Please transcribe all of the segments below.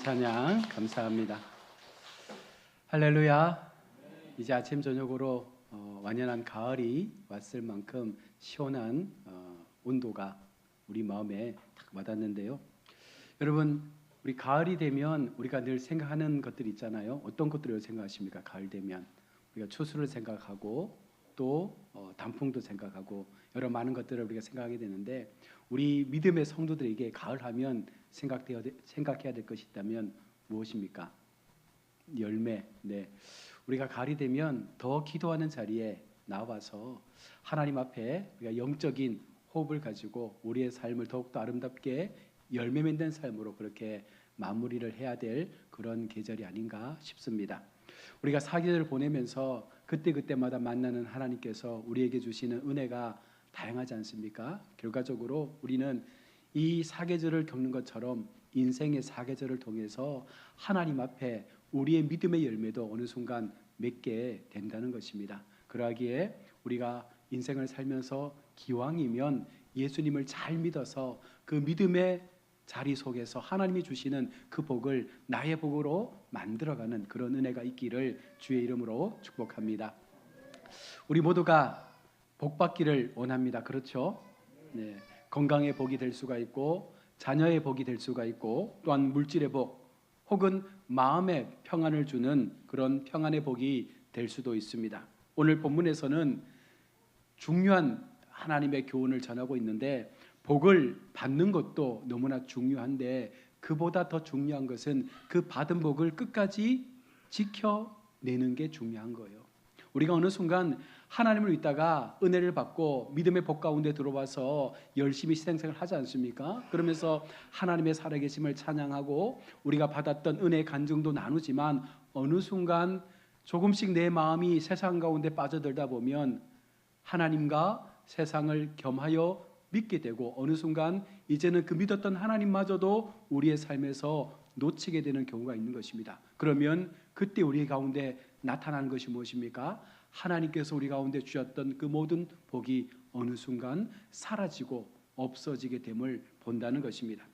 찬양 감사합니다. 할렐루야. 이제 아침 저녁으로 완연한 가을이 왔을 만큼 시원한 온도가 우리 마음에 딱 와닿는데요. 여러분, 우리 가을이 되면 우리가 늘 생각하는 것들이 있잖아요. 어떤 것들을 생각하십니까? 가을 되면 우리가 추수를 생각하고 또 단풍도 생각하고 여러 많은 것들을 우리가 생각하게 되는데, 우리 믿음의 성도들에게 가을하면 생각해야 될 것이 있다면 무엇입니까? 열매. 네, 우리가 가을이 되면 더 기도하는 자리에 나와서 하나님 앞에 우리가 영적인 호흡을 가지고 우리의 삶을 더욱더 아름답게 열매 맺는 삶으로 그렇게 마무리를 해야 될 그런 계절이 아닌가 싶습니다. 우리가 사계절을 보내면서 그때그때마다 만나는 하나님께서 우리에게 주시는 은혜가 다양하지 않습니까? 결과적으로 우리는 이 사계절을 겪는 것처럼 인생의 사계절을 통해서 하나님 앞에 우리의 믿음의 열매도 어느 순간 맺게 된다는 것입니다. 그러하기에 우리가 인생을 살면서 기왕이면 예수님을 잘 믿어서 그 믿음의 자리 속에서 하나님이 주시는 그 복을 나의 복으로 만들어가는 그런 은혜가 있기를 주의 이름으로 축복합니다. 우리 모두가 복 받기를 원합니다. 그렇죠? 네. 건강의 복이 될 수가 있고 자녀의 복이 될 수가 있고 또한 물질의 복 혹은 마음의 평안을 주는 그런 평안의 복이 될 수도 있습니다. 오늘 본문에서는 중요한 하나님의 교훈을 전하고 있는데, 복을 받는 것도 너무나 중요한데 그보다 더 중요한 것은 그 받은 복을 끝까지 지켜내는 게 중요한 거예요. 우리가 어느 순간 하나님을 믿다가 은혜를 받고 믿음의 복 가운데 들어와서 열심히 신앙생활을 하지 않습니까? 그러면서 하나님의 살아계심을 찬양하고 우리가 받았던 은혜의 간증도 나누지만 어느 순간 조금씩 내 마음이 세상 가운데 빠져들다 보면 하나님과 세상을 겸하여 믿게 되고 어느 순간 이제는 그 믿었던 하나님마저도 우리의 삶에서 놓치게 되는 경우가 있는 것입니다. 그러면 그때 우리 가운데 나타나는 것이 무엇입니까? 하나님께서 우리 가운데 주셨던 그 모든 복이 어느 순간 사라지고 없어지게 됨을 본다는 것입니다.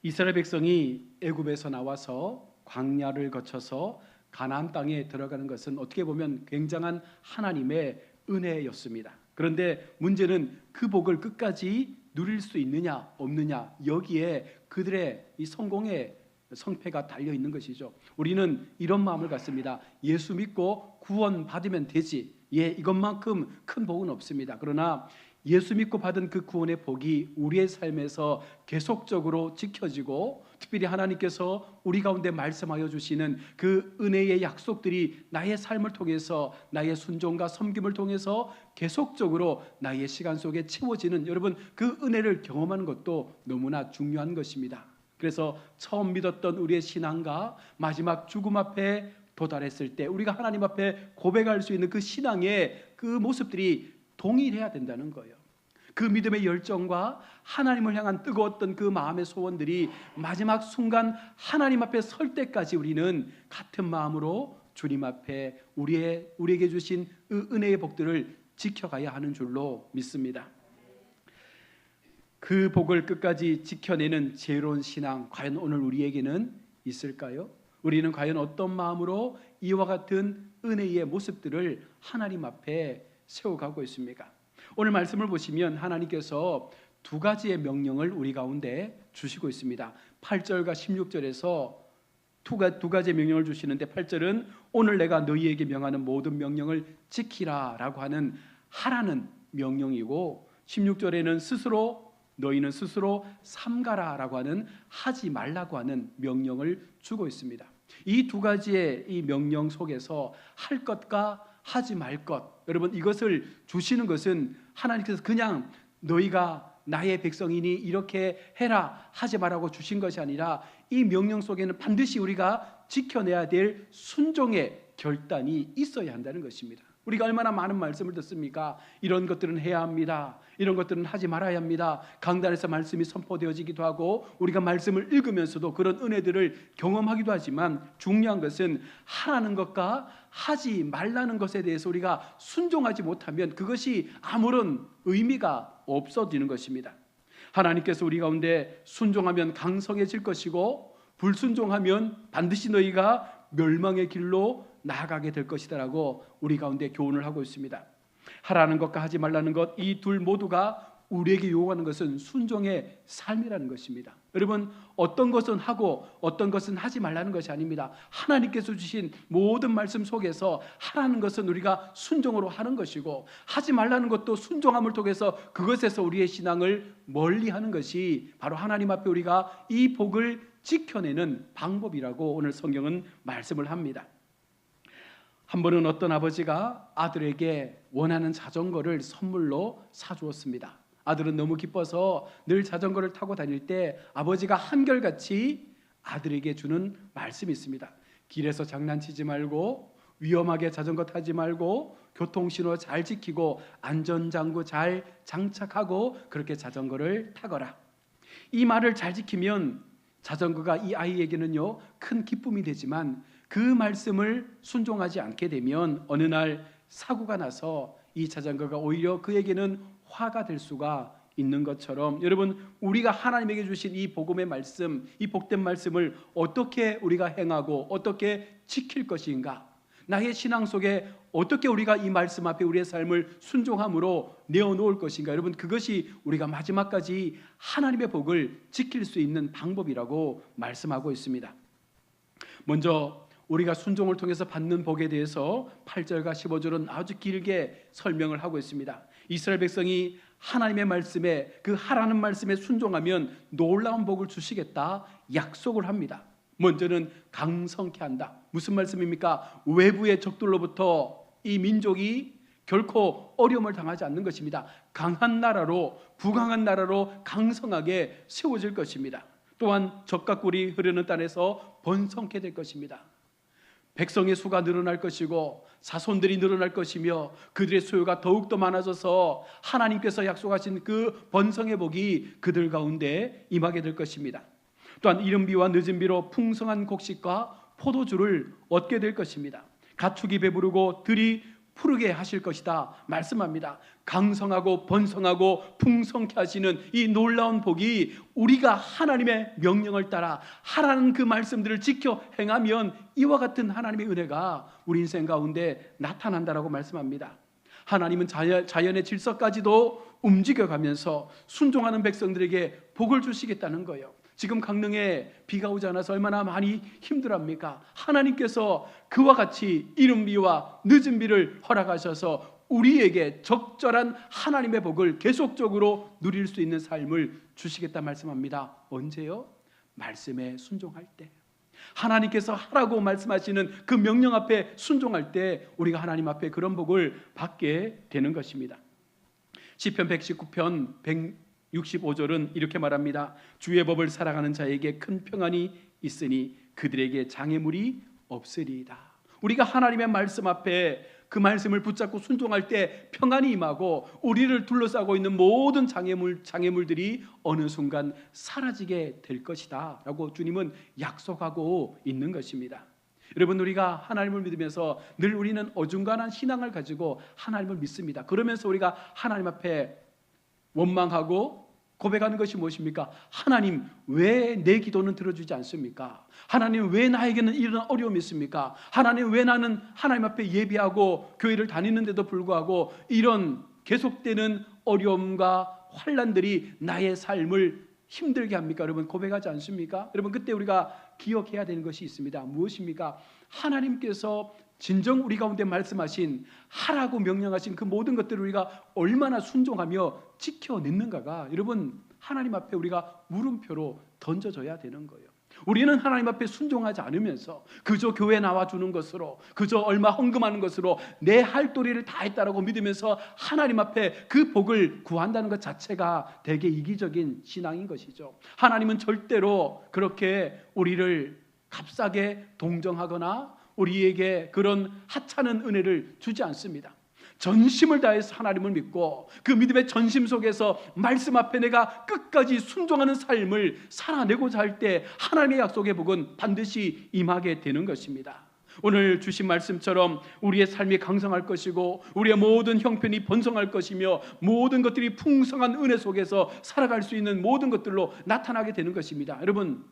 이스라엘 백성이 애굽에서 나와서 광야를 거쳐서 가나안 땅에 들어가는 것은 어떻게 보면 굉장한 하나님의 은혜였습니다. 그런데 문제는 그 복을 끝까지 누릴 수 있느냐 없느냐, 여기에 그들의 이 성공의 성패가 달려 있는 것이죠. 우리는 이런 마음을 갖습니다. 예수 믿고 구원 받으면 되지. 이것만큼 큰 복은 없습니다. 그러나 예수 믿고 받은 그 구원의 복이 우리의 삶에서 계속적으로 지켜지고, 특별히 하나님께서 우리 가운데 말씀하여 주시는 그 은혜의 약속들이 나의 삶을 통해서, 나의 순종과 섬김을 통해서 계속적으로 나의 시간 속에 채워지는, 여러분, 그 은혜를 경험하는 것도 너무나 중요한 것입니다. 그래서 처음 믿었던 우리의 신앙과 마지막 죽음 앞에 도달했을 때 우리가 하나님 앞에 고백할 수 있는 그 신앙의 그 모습들이 동일해야 된다는 거예요. 그 믿음의 열정과 하나님을 향한 뜨거웠던 그 마음의 소원들이 마지막 순간 하나님 앞에 설 때까지 우리는 같은 마음으로 주님 앞에 우리에게 주신 그 은혜의 복들을 지켜가야 하는 줄로 믿습니다. 그 복을 끝까지 지켜내는 지혜로운 신앙, 과연 오늘 우리에게는 있을까요? 우리는 과연 어떤 마음으로 이와 같은 은혜의 모습들을 하나님 앞에 세워가고 있습니까? 오늘 말씀을 보시면 하나님께서 두 가지의 명령을 우리 가운데 주시고 있습니다. 8절과 16절에서 두 가지의 명령을 주시는데, 8절은 오늘 내가 너희에게 명하는 모든 명령을 지키라 라고 하는 하라는 명령이고, 16절에는 너희는 스스로 삼가라 라고 하는 하지 말라고 하는 명령을 주고 있습니다. 이 두 가지의 이 명령 속에서 할 것과 하지 말 것, 여러분, 이것을 주시는 것은 하나님께서 그냥 너희가 나의 백성이니 이렇게 해라 하지 말라고 주신 것이 아니라 이 명령 속에는 반드시 우리가 지켜내야 될 순종의 결단이 있어야 한다는 것입니다. 우리가 얼마나 많은 말씀을 듣습니까? 이런 것들은 해야 합니다. 이런 것들은 하지 말아야 합니다. 강단에서 말씀이 선포되어지기도 하고 우리가 말씀을 읽으면서도 그런 은혜들을 경험하기도 하지만, 중요한 것은 하라는 것과 하지 말라는 것에 대해서 우리가 순종하지 못하면 그것이 아무런 의미가 없어지는 것입니다. 하나님께서 우리 가운데 순종하면 강성해질 것이고 불순종하면 반드시 너희가 멸망의 길로 나아가게 될 것이다라고 우리 가운데 교훈을 하고 있습니다. 하라는 것과 하지 말라는 것, 이 둘 모두가 우리에게 요구하는 것은 순종의 삶이라는 것입니다. 여러분, 어떤 것은 하고 어떤 것은 하지 말라는 것이 아닙니다. 하나님께서 주신 모든 말씀 속에서 하라는 것은 우리가 순종으로 하는 것이고, 하지 말라는 것도 순종함을 통해서 그것에서 우리의 신앙을 멀리하는 것이 바로 하나님 앞에 우리가 이 복을 지켜내는 방법이라고 오늘 성경은 말씀을 합니다. 한 번은 어떤 아버지가 아들에게 원하는 자전거를 선물로 사주었습니다. 아들은 너무 기뻐서 늘 자전거를 타고 다닐 때 아버지가 한결같이 아들에게 주는 말씀이 있습니다. 길에서 장난치지 말고, 위험하게 자전거 타지 말고, 교통신호 잘 지키고, 안전장구 잘 장착하고 그렇게 자전거를 타거라. 이 말을 잘 지키면 자전거가 이 아이에게는요 큰 기쁨이 되지만, 그 말씀을 순종하지 않게 되면 어느 날 사고가 나서 이 자전거가 오히려 그에게는 화가 될 수가 있는 것처럼, 여러분, 우리가 하나님에게 주신 이 복음의 말씀, 이 복된 말씀을 어떻게 우리가 행하고 어떻게 지킬 것인가, 나의 신앙 속에 어떻게 우리가 이 말씀 앞에 우리의 삶을 순종함으로 내어놓을 것인가, 여러분, 그것이 우리가 마지막까지 하나님의 복을 지킬 수 있는 방법이라고 말씀하고 있습니다. 먼저 우리가 순종을 통해서 받는 복에 대해서 8절과 15절은 아주 길게 설명을 하고 있습니다. 이스라엘 백성이 하나님의 말씀에, 그 하라는 말씀에 순종하면 놀라운 복을 주시겠다 약속을 합니다. 먼저는 강성케 한다. 무슨 말씀입니까? 외부의 적들로부터 이 민족이 결코 어려움을 당하지 않는 것입니다. 강한 나라로, 부강한 나라로 강성하게 세워질 것입니다. 또한 적과 꿀이 흐르는 땅에서 번성케 될 것입니다. 백성의 수가 늘어날 것이고 자손들이 늘어날 것이며 그들의 소유가 더욱더 많아져서 하나님께서 약속하신 그 번성의 복이 그들 가운데 임하게 될 것입니다. 또한 이른 비와 늦은 비로 풍성한 곡식과 포도주를 얻게 될 것입니다. 가축이 배부르고 들이 푸르게 하실 것이다 말씀합니다. 강성하고 번성하고 풍성케 하시는 이 놀라운 복이 우리가 하나님의 명령을 따라 하라는 그 말씀들을 지켜 행하면 이와 같은 하나님의 은혜가 우리 인생 가운데 나타난다라고 말씀합니다. 하나님은 자연의 질서까지도 움직여가면서 순종하는 백성들에게 복을 주시겠다는 거예요. 지금 강릉에 비가 오지 않아서 얼마나 많이 힘들합니까? 하나님께서 그와 같이 이른 비와 늦은 비를 허락하셔서 우리에게 적절한 하나님의 복을 계속적으로 누릴 수 있는 삶을 주시겠다 말씀합니다. 언제요? 말씀에 순종할 때, 하나님께서 하라고 말씀하시는 그 명령 앞에 순종할 때 우리가 하나님 앞에 그런 복을 받게 되는 것입니다. 시편 119편 165절은 이렇게 말합니다. 주의 법을 살아가는 자에게 큰 평안이 있으니 그들에게 장애물이 없으리이다. 우리가 하나님의 말씀 앞에 그 말씀을 붙잡고 순종할 때 평안이 임하고 우리를 둘러싸고 있는 모든 장애물들이 어느 순간 사라지게 될 것이다 라고 주님은 약속하고 있는 것입니다. 여러분, 우리가 하나님을 믿으면서 늘 우리는 어중간한 신앙을 가지고 하나님을 믿습니다. 그러면서 우리가 하나님 앞에 원망하고 고백하는 것이 무엇입니까? 하나님, 왜 내 기도는 들어주지 않습니까? 하나님, 왜 나에게는 이런 어려움이 있습니까? 하나님, 왜 나는 하나님 앞에 예배하고 교회를 다니는데도 불구하고 이런 계속되는 어려움과 환난들이 나의 삶을 힘들게 합니까? 여러분, 고백하지 않습니까? 여러분, 그때 우리가 기억해야 되는 것이 있습니다. 무엇입니까? 하나님께서 진정 우리 가운데 말씀하신 하라고 명령하신 그 모든 것들을 우리가 얼마나 순종하며 지켜냈는가가 여러분 하나님 앞에 우리가 물음표로 던져져야 되는 거예요. 우리는 하나님 앞에 순종하지 않으면서 그저 교회 나와주는 것으로, 그저 얼마 헌금하는 것으로 내 할 도리를 다 했다라고 믿으면서 하나님 앞에 그 복을 구한다는 것 자체가 되게 이기적인 신앙인 것이죠. 하나님은 절대로 그렇게 우리를 값싸게 동정하거나 우리에게 그런 하찮은 은혜를 주지 않습니다. 전심을 다해서 하나님을 믿고 그 믿음의 전심 속에서 말씀 앞에 내가 끝까지 순종하는 삶을 살아내고자 할 때 하나님의 약속의 복은 반드시 임하게 되는 것입니다. 오늘 주신 말씀처럼 우리의 삶이 강성할 것이고 우리의 모든 형편이 번성할 것이며 모든 것들이 풍성한 은혜 속에서 살아갈 수 있는 모든 것들로 나타나게 되는 것입니다. 여러분,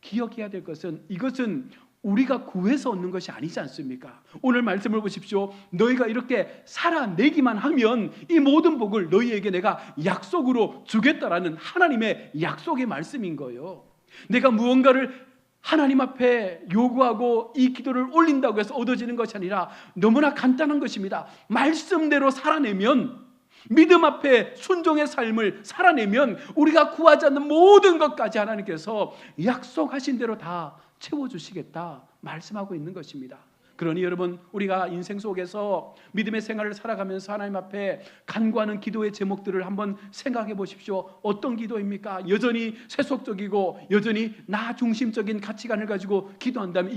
기억해야 될 것은 이것은 우리가 구해서 얻는 것이 아니지 않습니까? 오늘 말씀을 보십시오. 너희가 이렇게 살아내기만 하면 이 모든 복을 너희에게 내가 약속으로 주겠다라는 하나님의 약속의 말씀인 거예요. 내가 무언가를 하나님 앞에 요구하고 이 기도를 올린다고 해서 얻어지는 것이 아니라 너무나 간단한 것입니다. 말씀대로 살아내면, 믿음 앞에 순종의 삶을 살아내면 우리가 구하지 않는 모든 것까지 하나님께서 약속하신 대로 다 채워주시겠다 말씀하고 있는 것입니다. 그러니 여러분, 우리가 인생 속에서 믿음의 생활을 살아가면서 하나님 앞에 간구하는 기도의 제목들을 한번 생각해 보십시오. 어떤 기도입니까? 여전히 세속적이고 여전히 나 중심적인 가치관을 가지고 기도한다면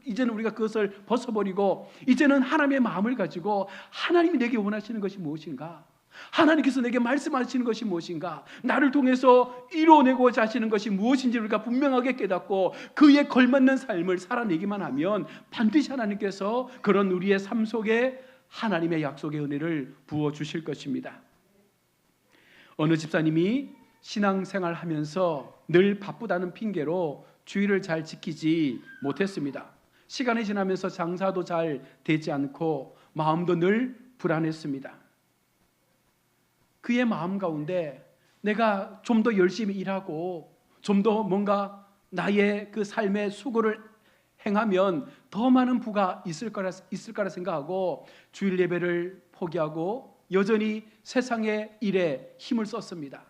이제는 우리가 그것을 벗어버리고 이제는 하나님의 마음을 가지고 하나님이 내게 원하시는 것이 무엇인가? 하나님께서 내게 말씀하시는 것이 무엇인가? 나를 통해서 이루어내고자 하시는 것이 무엇인지 우리가 분명하게 깨닫고 그에 걸맞는 삶을 살아내기만 하면 반드시 하나님께서 그런 우리의 삶 속에 하나님의 약속의 은혜를 부어주실 것입니다. 어느 집사님이 신앙생활 하면서 늘 바쁘다는 핑계로 주의를 잘 지키지 못했습니다. 시간이 지나면서 장사도 잘 되지 않고 마음도 늘 불안했습니다. 그의 마음 가운데 내가 좀 더 열심히 일하고 좀 더 뭔가 나의 그 삶의 수고를 행하면 더 많은 부가 있을 거라 생각하고 주일 예배를 포기하고 여전히 세상의 일에 힘을 썼습니다.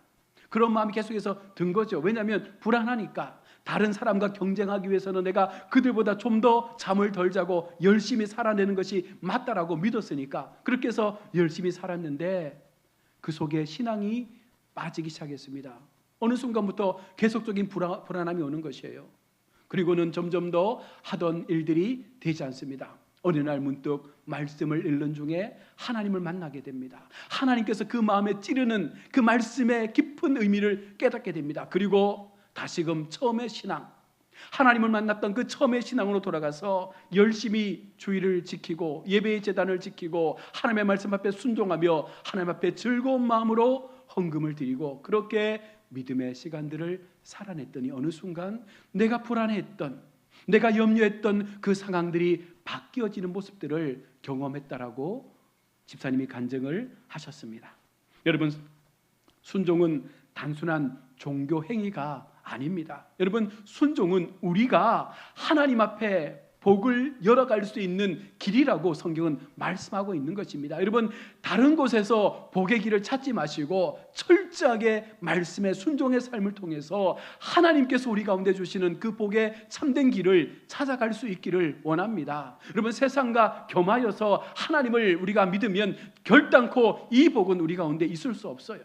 그런 마음이 계속해서 든 거죠. 왜냐하면 불안하니까. 다른 사람과 경쟁하기 위해서는 내가 그들보다 좀 더 잠을 덜 자고 열심히 살아내는 것이 맞다라고 믿었으니까 그렇게 해서 열심히 살았는데 그 속에 신앙이 빠지기 시작했습니다. 어느 순간부터 계속적인 불안함이 오는 것이에요. 그리고는 점점 더 하던 일들이 되지 않습니다. 어느 날 문득 말씀을 읽는 중에 하나님을 만나게 됩니다. 하나님께서 그 마음에 찌르는 그 말씀의 깊은 의미를 깨닫게 됩니다. 그리고 다시금 처음의 신앙, 하나님을 만났던 그 처음의 신앙으로 돌아가서 열심히 주의를 지키고 예배의 제단을 지키고 하나님의 말씀 앞에 순종하며 하나님 앞에 즐거운 마음으로 헌금을 드리고 그렇게 믿음의 시간들을 살아냈더니 어느 순간 내가 불안해했던, 내가 염려했던 그 상황들이 바뀌어지는 모습들을 경험했다라고 집사님이 간증을 하셨습니다. 여러분, 순종은 단순한 종교 행위가 아닙니다. 여러분, 순종은 우리가 하나님 앞에 복을 열어갈 수 있는 길이라고 성경은 말씀하고 있는 것입니다. 여러분, 다른 곳에서 복의 길을 찾지 마시고 철저하게 말씀의 순종의 삶을 통해서 하나님께서 우리 가운데 주시는 그 복의 참된 길을 찾아갈 수 있기를 원합니다. 여러분, 세상과 겸하여서 하나님을 우리가 믿으면 결단코 이 복은 우리 가운데 있을 수 없어요.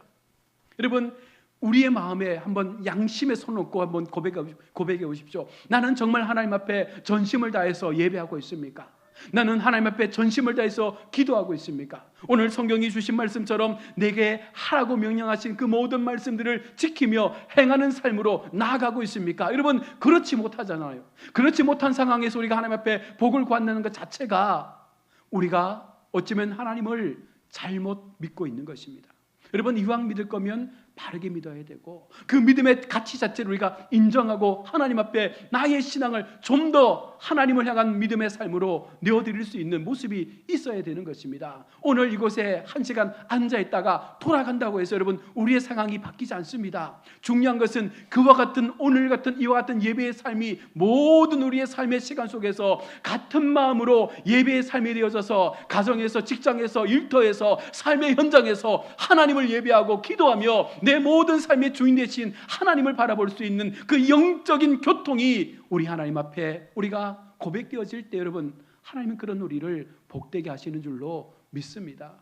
여러분, 우리의 마음에 한번 양심에 손 놓고 한번 고백해 보십시오. 나는 정말 하나님 앞에 전심을 다해서 예배하고 있습니까? 나는 하나님 앞에 전심을 다해서 기도하고 있습니까? 오늘 성경이 주신 말씀처럼 내게 하라고 명령하신 그 모든 말씀들을 지키며 행하는 삶으로 나아가고 있습니까? 여러분, 그렇지 못하잖아요. 그렇지 못한 상황에서 우리가 하나님 앞에 복을 구한다는 것 자체가 우리가 어쩌면 하나님을 잘못 믿고 있는 것입니다. 여러분, 이왕 믿을 거면 바르게 믿어야 되고 그 믿음의 가치 자체를 우리가 인정하고 하나님 앞에 나의 신앙을 좀 더 하나님을 향한 믿음의 삶으로 내어드릴 수 있는 모습이 있어야 되는 것입니다. 오늘 이곳에 1시간 앉아있다가 돌아간다고 해서 여러분 우리의 상황이 바뀌지 않습니다. 중요한 것은 그와 같은 오늘 같은 이와 같은 예배의 삶이 모든 우리의 삶의 시간 속에서 같은 마음으로 예배의 삶이 되어져서 가정에서 직장에서 일터에서 삶의 현장에서 하나님을 예배하고 기도하며 내 모든 삶의 주인 되신 하나님을 바라볼 수 있는 그 영적인 교통이 우리 하나님 앞에 우리가 고백되어질 때 여러분 하나님은 그런 우리를 복되게 하시는 줄로 믿습니다.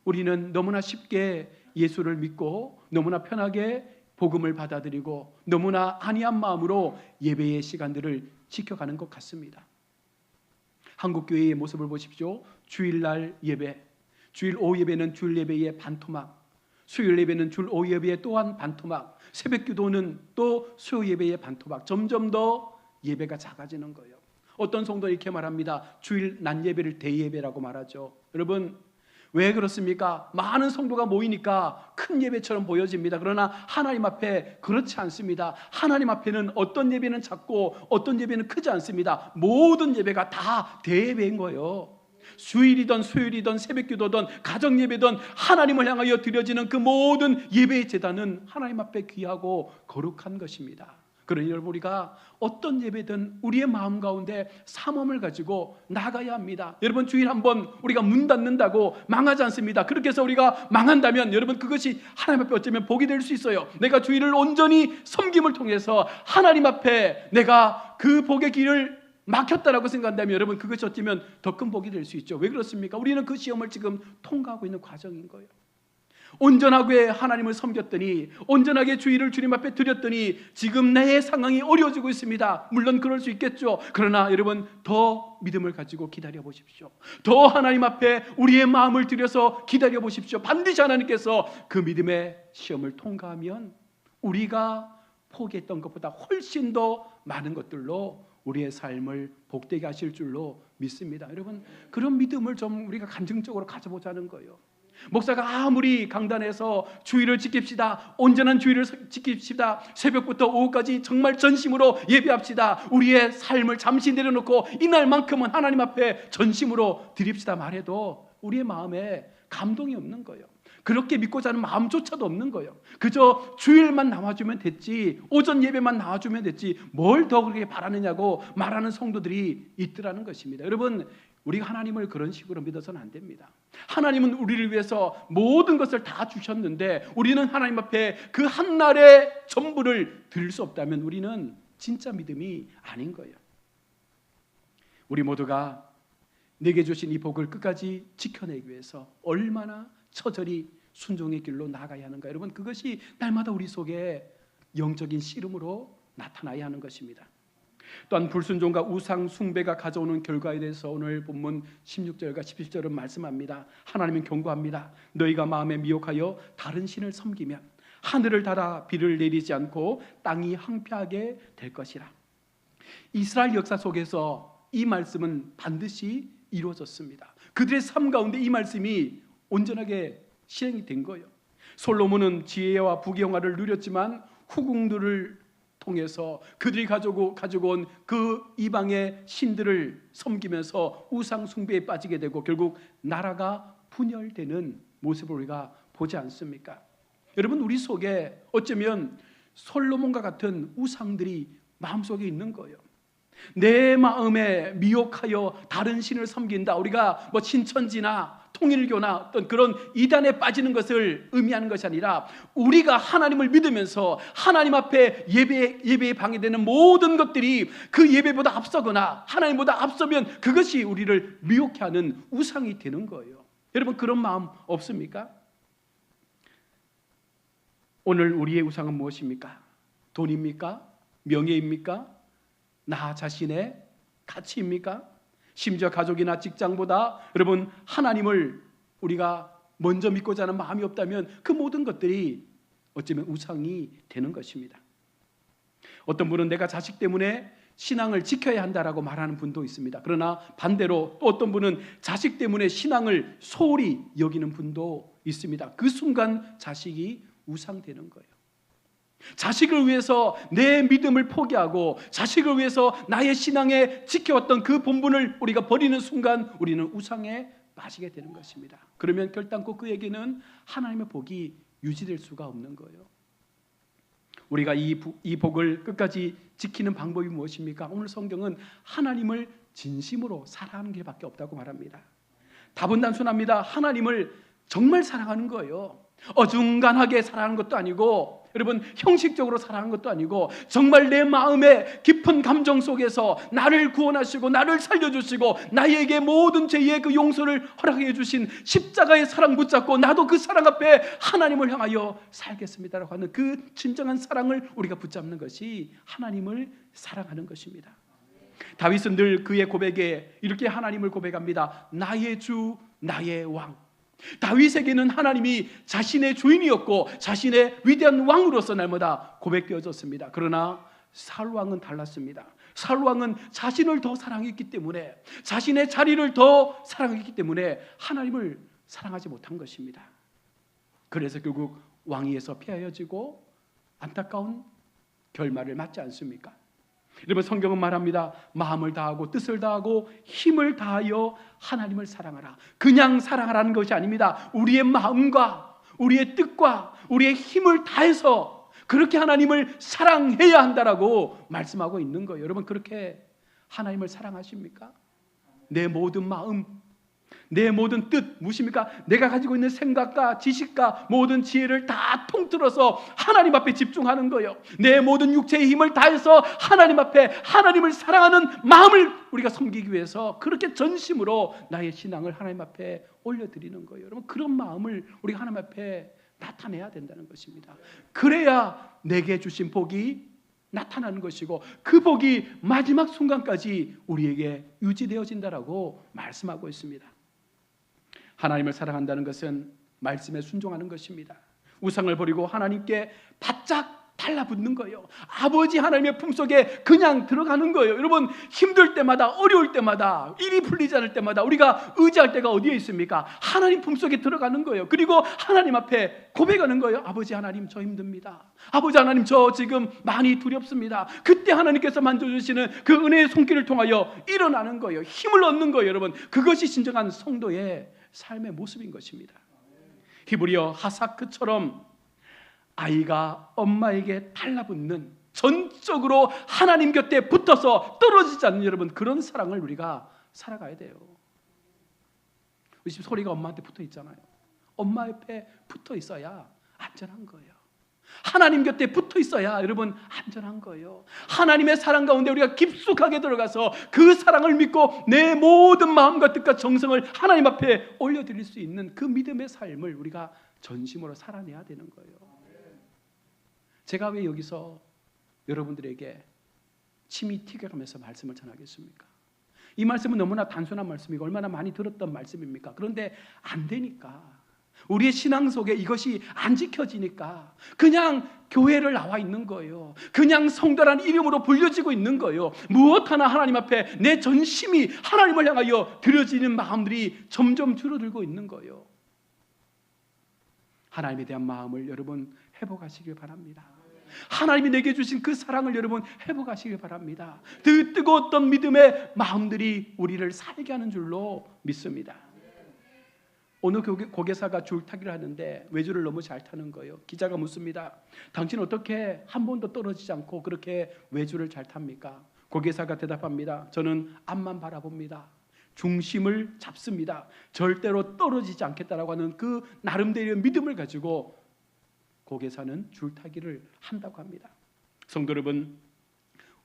우리는 너무나 쉽게 예수를 믿고 너무나 편하게 복음을 받아들이고 너무나 안이한 마음으로 예배의 시간들을 지켜가는 것 같습니다. 한국교회의 모습을 보십시오. 주일날 예배, 주일 오후 예배는 주일 예배의 반토막, 수요일 예배는 주일 오후 예배의 또한 반토막, 새벽 기도는 또 수요 예배의 반토막, 점점 더 예배가 작아지는 거예요. 어떤 성도 이렇게 말합니다. 주일 낮 예배를 대예배라고 말하죠. 여러분, 왜 그렇습니까? 많은 성도가 모이니까 큰 예배처럼 보여집니다. 그러나 하나님 앞에 그렇지 않습니다. 하나님 앞에는 어떤 예배는 작고 어떤 예배는 크지 않습니다. 모든 예배가 다 대예배인 거예요. 주일이든 수요일이든 새벽기도든 가정예배든 하나님을 향하여 드려지는 그 모든 예배의 제단은 하나님 앞에 귀하고 거룩한 것입니다. 그러니 여러분, 우리가 어떤 예배든 우리의 마음 가운데 삼엄을 가지고 나가야 합니다. 여러분, 주일 한번 우리가 문 닫는다고 망하지 않습니다. 그렇게 해서 우리가 망한다면 여러분, 그것이 하나님 앞에 어쩌면 복이 될 수 있어요. 내가 주일을 온전히 섬김을 통해서 하나님 앞에 내가 그 복의 길을 막혔다라고 생각한다면 여러분, 그것이 어쩌면 더 큰 복이 될 수 있죠. 왜 그렇습니까? 우리는 그 시험을 지금 통과하고 있는 과정인 거예요. 온전하게 하나님을 섬겼더니, 온전하게 주일을 주님 앞에 드렸더니 지금 내 상황이 어려워지고 있습니다. 물론 그럴 수 있겠죠. 그러나 여러분, 더 믿음을 가지고 기다려 보십시오. 더 하나님 앞에 우리의 마음을 들여서 기다려 보십시오. 반드시 하나님께서 그 믿음의 시험을 통과하면 우리가 포기했던 것보다 훨씬 더 많은 것들로 우리의 삶을 복되게 하실 줄로 믿습니다. 여러분, 그런 믿음을 좀 우리가 간증적으로 가져보자는 거예요. 목사가 아무리 강단에서 주일을 지킵시다, 온전한 주일을 지킵시다, 새벽부터 오후까지 정말 전심으로 예배합시다, 우리의 삶을 잠시 내려놓고 이날만큼은 하나님 앞에 전심으로 드립시다 말해도 우리의 마음에 감동이 없는 거예요. 그렇게 믿고자 하는 마음조차도 없는 거예요. 그저 주일만 나와주면 됐지, 오전 예배만 나와주면 됐지, 뭘 더 그렇게 바라느냐고 말하는 성도들이 있더라는 것입니다. 여러분, 우리가 하나님을 그런 식으로 믿어서는 안 됩니다. 하나님은 우리를 위해서 모든 것을 다 주셨는데 우리는 하나님 앞에 그 한날의 전부를 드릴 수 없다면 우리는 진짜 믿음이 아닌 거예요. 우리 모두가 내게 주신 이 복을 끝까지 지켜내기 위해서 얼마나 처절히 순종의 길로 나가야 하는가. 여러분, 그것이 날마다 우리 속에 영적인 씨름으로 나타나야 하는 것입니다. 또한 불순종과 우상 숭배가 가져오는 결과에 대해서 오늘 본문 16절과 17절은 말씀합니다. 하나님은 경고합니다. 너희가 마음에 미혹하여 다른 신을 섬기면 하늘을 닫아 비를 내리지 않고 땅이 황폐하게 될 것이라. 이스라엘 역사 속에서 이 말씀은 반드시 이루어졌습니다. 그들의 삶 가운데 이 말씀이 온전하게 실행이 된 거예요. 솔로몬은 지혜와 부귀영화를 누렸지만 후궁들을 통해서 그들이 가지고 온 그 이방의 신들을 섬기면서 우상 숭배에 빠지게 되고 결국 나라가 분열되는 모습을 우리가 보지 않습니까? 여러분, 우리 속에 어쩌면 솔로몬과 같은 우상들이 마음속에 있는 거예요. 내 마음에 미혹하여 다른 신을 섬긴다. 우리가 뭐 신천지나 통일교나 어떤 그런 이단에 빠지는 것을 의미하는 것이 아니라 우리가 하나님을 믿으면서 하나님 앞에 예배에 방해되는 모든 것들이 그 예배보다 앞서거나 하나님보다 앞서면 그것이 우리를 미혹해 하는 우상이 되는 거예요. 여러분, 그런 마음 없습니까? 오늘 우리의 우상은 무엇입니까? 돈입니까? 명예입니까? 나 자신의 가치입니까? 심지어 가족이나 직장보다 여러분, 하나님을 우리가 먼저 믿고자 하는 마음이 없다면 그 모든 것들이 어쩌면 우상이 되는 것입니다. 어떤 분은 내가 자식 때문에 신앙을 지켜야 한다라고 말하는 분도 있습니다. 그러나 반대로 또 어떤 분은 자식 때문에 신앙을 소홀히 여기는 분도 있습니다. 그 순간 자식이 우상되는 거예요. 자식을 위해서 내 믿음을 포기하고 자식을 위해서 나의 신앙에 지켜왔던 그 본분을 우리가 버리는 순간 우리는 우상에 빠지게 되는 것입니다. 그러면 결단코 그에게는 하나님의 복이 유지될 수가 없는 거예요. 우리가 이 복을 끝까지 지키는 방법이 무엇입니까? 오늘 성경은 하나님을 진심으로 사랑하는 길밖에 없다고 말합니다. 답은 단순합니다. 하나님을 정말 사랑하는 거예요. 어중간하게 사랑하는 것도 아니고 여러분, 형식적으로 사랑하는 것도 아니고 정말 내 마음의 깊은 감정 속에서 나를 구원하시고 나를 살려주시고 나에게 모든 죄의 그 용서를 허락해 주신 십자가의 사랑 붙잡고 나도 그 사랑 앞에 하나님을 향하여 살겠습니다라고 하는 그 진정한 사랑을 우리가 붙잡는 것이 하나님을 사랑하는 것입니다. 다윗은 늘 그의 고백에 이렇게 하나님을 고백합니다. 나의 주, 나의 왕. 다윗에게는 하나님이 자신의 주인이었고 자신의 위대한 왕으로서 날마다 고백되어졌습니다. 그러나 사울왕은 달랐습니다. 사울왕은 자신을 더 사랑했기 때문에 자신의 자리를 더 사랑했기 때문에 하나님을 사랑하지 못한 것입니다. 그래서 결국 왕위에서 폐하여지고 안타까운 결말을 맞지 않습니까? 여러분, 성경은 말합니다. 마음을 다하고 뜻을 다하고 힘을 다하여 하나님을 사랑하라. 그냥 사랑하라는 것이 아닙니다. 우리의 마음과 우리의 뜻과 우리의 힘을 다해서 그렇게 하나님을 사랑해야 한다라고 말씀하고 있는 거예요. 여러분, 그렇게 하나님을 사랑하십니까? 내 모든 마음, 내 모든 뜻, 무엇입니까? 내가 가지고 있는 생각과 지식과 모든 지혜를 다 통틀어서 하나님 앞에 집중하는 거예요. 내 모든 육체의 힘을 다해서 하나님 앞에 하나님을 사랑하는 마음을 우리가 섬기기 위해서 그렇게 전심으로 나의 신앙을 하나님 앞에 올려드리는 거예요. 여러분, 그런 마음을 우리가 하나님 앞에 나타내야 된다는 것입니다. 그래야 내게 주신 복이 나타나는 것이고 그 복이 마지막 순간까지 우리에게 유지되어진다라고 말씀하고 있습니다. 하나님을 사랑한다는 것은 말씀에 순종하는 것입니다. 우상을 버리고 하나님께 바짝 달라붙는 거예요. 아버지 하나님의 품속에 그냥 들어가는 거예요. 여러분, 힘들 때마다, 어려울 때마다, 일이 풀리지 않을 때마다 우리가 의지할 때가 어디에 있습니까? 하나님 품속에 들어가는 거예요. 그리고 하나님 앞에 고백하는 거예요. 아버지 하나님, 저 힘듭니다. 아버지 하나님, 저 지금 많이 두렵습니다. 그때 하나님께서 만져주시는 그 은혜의 손길을 통하여 일어나는 거예요. 힘을 얻는 거예요. 여러분, 그것이 진정한 성도의 삶의 모습인 것입니다. 히브리어 하사크처럼 아이가 엄마에게 달라붙는, 전적으로 하나님 곁에 붙어서 떨어지지 않는, 여러분, 그런 사랑을 우리가 살아가야 돼요. 우리 집 소리가 엄마한테 붙어 있잖아요. 엄마 옆에 붙어 있어야 안전한 거예요. 하나님 곁에 붙어 있어야 여러분 안전한 거예요. 하나님의 사랑 가운데 우리가 깊숙하게 들어가서 그 사랑을 믿고 내 모든 마음과 뜻과 정성을 하나님 앞에 올려드릴 수 있는 그 믿음의 삶을 우리가 전심으로 살아내야 되는 거예요. 제가 왜 여기서 여러분들에게 침이 튀겨가면서 말씀을 전하겠습니까? 이 말씀은 너무나 단순한 말씀이고 얼마나 많이 들었던 말씀입니까? 그런데 안 되니까, 우리의 신앙 속에 이것이 안 지켜지니까 그냥 교회를 나와 있는 거예요. 그냥 성도라는 이름으로 불려지고 있는 거예요. 무엇 하나 하나님 앞에 내 전심이 하나님을 향하여 드려지는 마음들이 점점 줄어들고 있는 거예요. 하나님에 대한 마음을 여러분 회복하시길 바랍니다. 하나님이 내게 주신 그 사랑을 여러분 회복하시길 바랍니다. 그 뜨거웠던 믿음의 마음들이 우리를 살게 하는 줄로 믿습니다. 어느 고개사가 줄타기를 하는데 외줄을 너무 잘 타는 거예요. 기자가 묻습니다. 당신 어떻게 한 번도 떨어지지 않고 그렇게 외줄을 잘 탑니까? 고개사가 대답합니다. 저는 앞만 바라봅니다. 중심을 잡습니다. 절대로 떨어지지 않겠다라고 하는 그 나름대로의 믿음을 가지고 고개사는 줄타기를 한다고 합니다. 성도 여러분,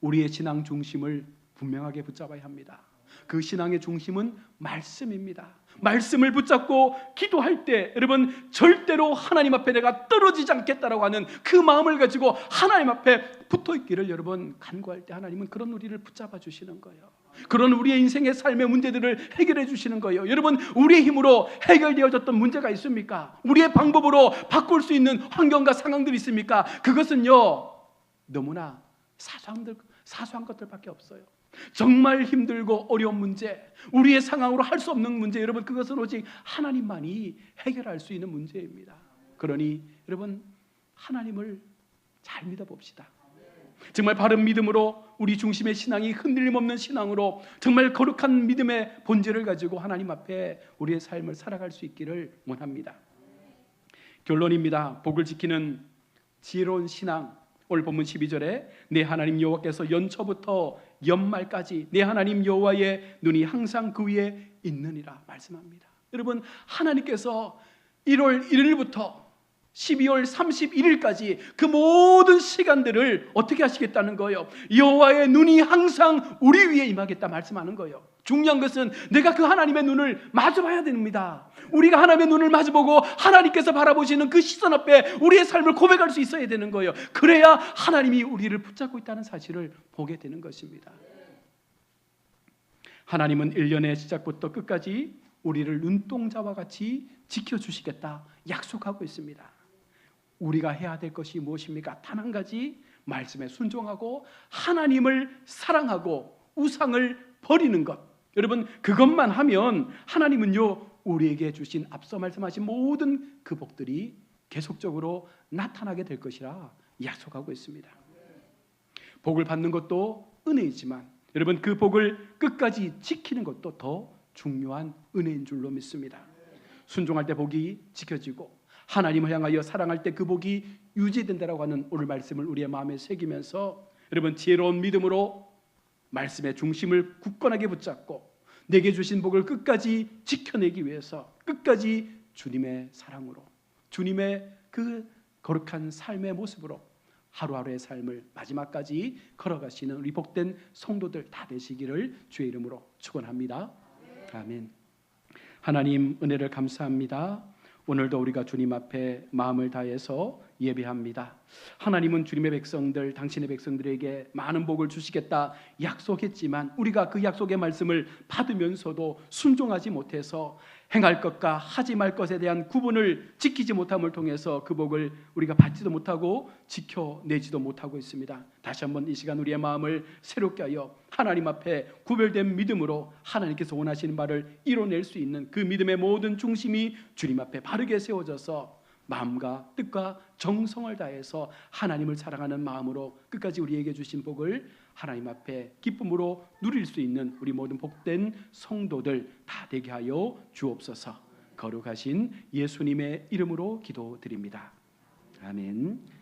우리의 신앙 중심을 분명하게 붙잡아야 합니다. 그 신앙의 중심은 말씀입니다. 말씀을 붙잡고 기도할 때 여러분 절대로 하나님 앞에 내가 떨어지지 않겠다라고 하는 그 마음을 가지고 하나님 앞에 붙어있기를 여러분 간구할 때 하나님은 그런 우리를 붙잡아 주시는 거예요. 그런 우리의 인생의 삶의 문제들을 해결해 주시는 거예요. 여러분, 우리의 힘으로 해결되어졌던 문제가 있습니까? 우리의 방법으로 바꿀 수 있는 환경과 상황들이 있습니까? 그것은요 너무나 사소한 것들밖에 없어요. 정말 힘들고 어려운 문제, 우리의 상황으로 할 수 없는 문제, 여러분 그것은 오직 하나님만이 해결할 수 있는 문제입니다. 그러니 여러분 하나님을 잘 믿어봅시다. 정말 바른 믿음으로 우리 중심의 신앙이 흔들림 없는 신앙으로 정말 거룩한 믿음의 본질을 가지고 하나님 앞에 우리의 삶을 살아갈 수 있기를 원합니다. 결론입니다. 복을 지키는 지혜로운 신앙, 오늘 본문 12절에 내 하나님 여호와께서 연초부터 연말까지 내 하나님 여호와의 눈이 항상 그 위에 있느니라 말씀합니다. 여러분, 하나님께서 1월 1일부터 12월 31일까지 그 모든 시간들을 어떻게 하시겠다는 거예요? 여호와의 눈이 항상 우리 위에 임하겠다 말씀하는 거예요. 중요한 것은 내가 그 하나님의 눈을 마주봐야 됩니다. 우리가 하나님의 눈을 마주보고 하나님께서 바라보시는 그 시선 앞에 우리의 삶을 고백할 수 있어야 되는 거예요. 그래야 하나님이 우리를 붙잡고 있다는 사실을 보게 되는 것입니다. 하나님은 1년의 시작부터 끝까지 우리를 눈동자와 같이 지켜주시겠다 약속하고 있습니다. 우리가 해야 될 것이 무엇입니까? 단 한 가지, 말씀에 순종하고 하나님을 사랑하고 우상을 버리는 것. 여러분, 그것만 하면 하나님은요 우리에게 주신 앞서 말씀하신 모든 그 복들이 계속적으로 나타나게 될 것이라 약속하고 있습니다. 복을 받는 것도 은혜이지만 여러분 그 복을 끝까지 지키는 것도 더 중요한 은혜인 줄로 믿습니다. 순종할 때 복이 지켜지고 하나님을 향하여 사랑할 때 그 복이 유지된다라고 하는 오늘 말씀을 우리의 마음에 새기면서 여러분 지혜로운 믿음으로 말씀의 중심을 굳건하게 붙잡고 내게 주신 복을 끝까지 지켜내기 위해서 끝까지 주님의 사랑으로 주님의 그 거룩한 삶의 모습으로 하루하루의 삶을 마지막까지 걸어가시는 우리 복된 성도들 다 되시기를 주의 이름으로 축원합니다. 아멘. 하나님 은혜를 감사합니다. 오늘도 우리가 주님 앞에 마음을 다해서 예배합니다. 하나님은 주님의 백성들, 당신의 백성들에게 많은 복을 주시겠다 약속했지만 우리가 그 약속의 말씀을 받으면서도 순종하지 못해서 행할 것과 하지 말 것에 대한 구분을 지키지 못함을 통해서 그 복을 우리가 받지도 못하고 지켜내지도 못하고 있습니다. 다시 한번 이 시간 우리의 마음을 새롭게 하여 하나님 앞에 구별된 믿음으로 하나님께서 원하시는 바를 이뤄낼 수 있는 그 믿음의 모든 중심이 주님 앞에 바르게 세워져서 마음과 뜻과 정성을 다해서 하나님을 사랑하는 마음으로 끝까지 우리에게 주신 복을 하나님 앞에 기쁨으로 누릴 수 있는 우리 모든 복된 성도들 다 되게 하여 주옵소서. 거룩하신 예수님의 이름으로 기도드립니다. 아멘.